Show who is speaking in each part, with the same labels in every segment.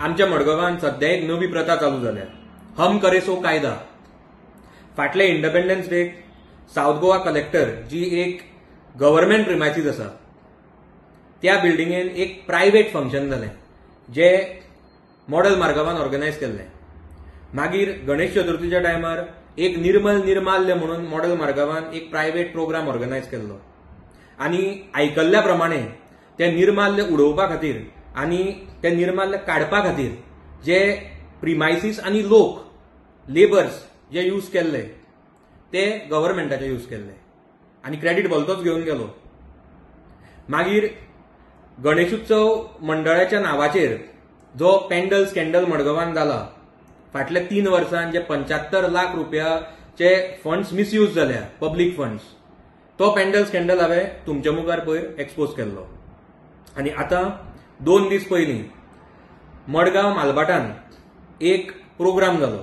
Speaker 1: आमच्या मडगांवान सध्या एक नवी प्रथा चालू जाल्या, हम करे सो कायदा. फाटले independence day South Goa collector ji एक गव्हर्नमेंट प्रिमायसीस आसा त्या बिल्डिंगेन एक प्रायव्हेट फंक्शन जालें जे मॉडेल मार्गावान ऑर्गनायज केल्लें. मागीर गणेश चतुर्थीच्या टायमार एक निर्माल्य म्हणून मॉडेल मार्गावान एक प्रायव्हेट प्रोग्राम ऑर्गनायज केल्लो आनी आयकल्ल्या प्रमाणे ते निर्माल्य उडोवपा खातीर आनी ते निर्माल्य काडपा खातीर जे प्रिमायसीस आनी लोक लेबर्स जे यूज केल्ले ते गव्हर्नमेंटाचे यूज केल्ले आनी क्रेडीट भलतोच घेवन गेलो. मागीर गणेशोत्सव मंडळाच्या नावाचेर जो पेंडल स्कॅन्डल मडगांवान जाला, फाटल्या 3 वर्सांत जे 75 लाख रुपयाचे फंड्स मिसयूज जाल्या, पब्लीक फंड्स, तो पेंडल स्कॅन्डल हांवें तुमच्या मुखार पयर एक्सपोज केल्लो. आनी आतां 2 दीस पयलीं मडगांव मालबाटान एक प्रोग्राम जालो.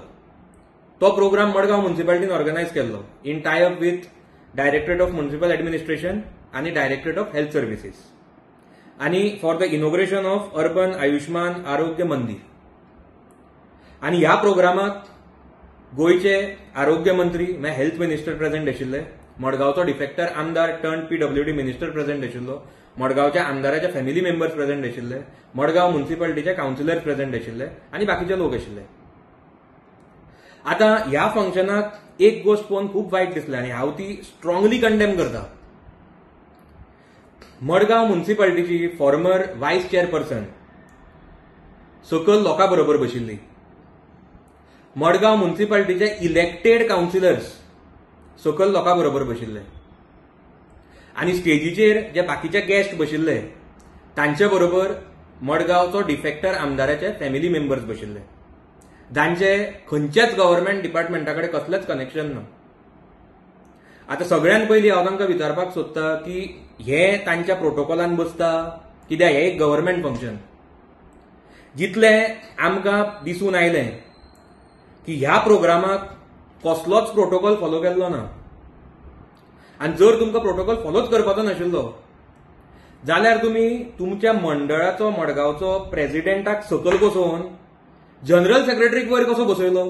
Speaker 1: तो प्रोग्राम मडगांव म्युनिसिपालिटीन ऑर्गनायज केल्लो in tie up with directorate of municipal administration आनी डायरेक्टरेट ऑफ हेल्थ सर्विसेस आनी for the inauguration of urban Ayushman आरोग्य मंदिर. आनी ह्या प्रोग्रामाक गोयचे आरोग्य मंत्री म्हळ्यार हेल्थ मिनिस्टर प्रेझेंट आशिल्ले, मडगांवचो डिफेक्टर आमदार टर्न PWD मिनिस्टर प्रेझेंट आशिल्लो, मडगांवच्या आमदाराचे फॅमिली मेंबर्स प्रेझेंट आशिल्ले, मडगांव म्युनिसिपालिटीचे काउन्सिलर्स प्रेझेंट आशिल्ले आनी बाकीचे लोक आशिल्ले. आतां ह्या फंक्शनाक एक गोष्ट पळोवन खूब वायट दिसलें आनी हांव ती स्ट्रॉंगली कंडेम करता. मडगांव म्युनिसिपालिटीची फॉर्मर व्हायस चेअरपर्सन सकल लोकां बरोबर बशिल्ली. मडगांव म्युनिसिपालिटीचे इलेक्टेड काउन्सिलर्स सकल लोकां बरोबर बशिल्ले आनी स्टेजीचेर जे बाकीचे गेस्ट बशिल्ले तांचे बरोबर मडगांवचो डिफेक्टर आमदाराचे फॅमिली मेंबर्स बशिल्ले, जांचे खंयच्याच गव्हर्नमेंट डिपार्टमेंटा कडेन कसलेंच कनेक्शन ना. आतां सगळ्यान पयलीं हांव तांकां विचारपाक सोदता की हे तांच्या प्रोटोकॉलान बसता, कित्याक हे एक गव्हर्नमेंट फंक्शन. जितलें आमकां दिसून आयलें की ह्या प्रोग्रामाक कसलोच प्रोटोकॉल फॉलो केल्लो ना. आनी जर तुमकां प्रोटोकॉल फॉलोच करपाचो नाशिल्लो जाल्यार तुमी तुमच्या मंडळाचो मडगांवचो प्रेसिडेंटाक सकल बसोवन जनरल सेक्रेटरीक वयर कसो बसयलो?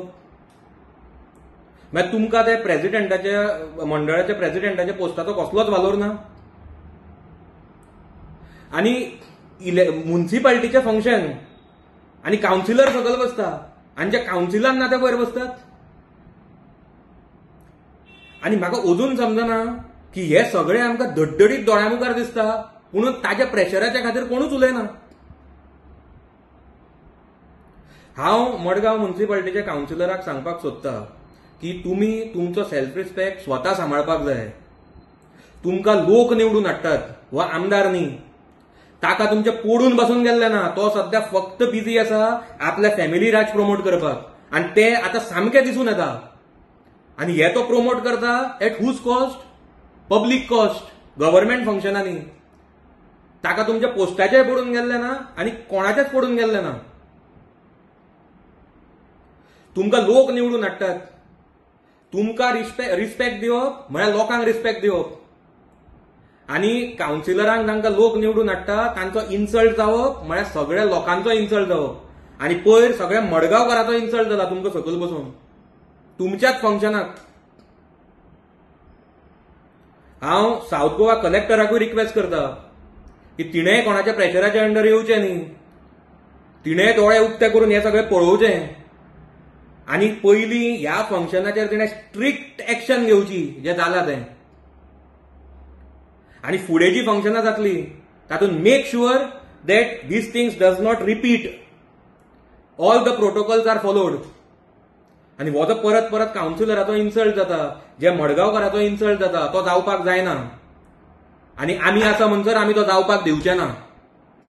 Speaker 1: मागीर तुमकां ते प्रेसिडेंटाच्या मंडळाच्या प्रेसिडेंटाच्या पोस्टाचो कसलोच वालोर ना. आनी म्युनिसिपालिटीचें फंक्शन आनी काउन्सिलर सकल बसता आनी जे काउन्सिलान ना ते वयर बसतात. आनी म्हाका अजून समजना की हे सगळे आमकां धडधडीत दोळ्यामुखार दिसता पूण ताच्या प्रेशराच्या खातीर कोणूच उलयना. हांव मडगांव म्युनिसिपालिटीच्या काउन्सिलराक सांगपाक सोदता की तुमी तुमचो सेल्फ रिस्पेक्ट स्वता सांबाळपाक जाय. तुमकां लोक निवडून हाडटात वा आमदार न्ही, ताका तुमचे पडून बसून गेल्ले ना. तो सध्या फक्त बिझी आसा आपल्या फॅमिली राज प्रमोट करपाक आनी ते आतां सामकें दिसून येता. आनी हे तो प्रमोट करता at whose cost? Public cost, government फंक्शनांनी. ताका तुमच्या पोस्टाचेय पडून गेल्ले ना आनी कोणाचेच पडून गेल्ले ना. तुमकां लोक निवडून हाडटात, तुमकां रिस्पेक्ट दिवप म्हळ्यार लोकांक रिस्पेक्ट दिवप. आनी काउन्सिलरांक तांकां लोक निवडून हाडटा तांचो इन्सल्ट जावप म्हळ्यार सगळ्या लोकांचो इन्सल्ट जावप. आनी पयर सगळ्या मडगांवकारांचो इन्सल्ट जाला तुमकां सकल बसून तुमच्याच फंक्शनाक. हांव साउथ गोवा कलेक्टराकूय रिक्वेस्ट करता की तिणेंय कोणाच्या प्रेशराच्या अंडर येवचें न्ही. तिणेंय दोळे उक्ते करून हें सगळें पळोवचें आनी पयलीं ह्या फंक्शनाचेर तिणें स्ट्रिक्ट एक्शन घेवची जें जालां तें. आनी फुडें जी फंक्शनां जातलीं तातूंत make sure that these things does not repeat. All the protocols are followed. आनी हो जो परत परत काउन्सिलराचो इन्सल्ट जाता, जे मडगांवकाराचो इन्सल्ट जाता, तो जावपाक जायना. आनी आमी आसा म्हणसर आमी तो जावपाक दिवचे ना.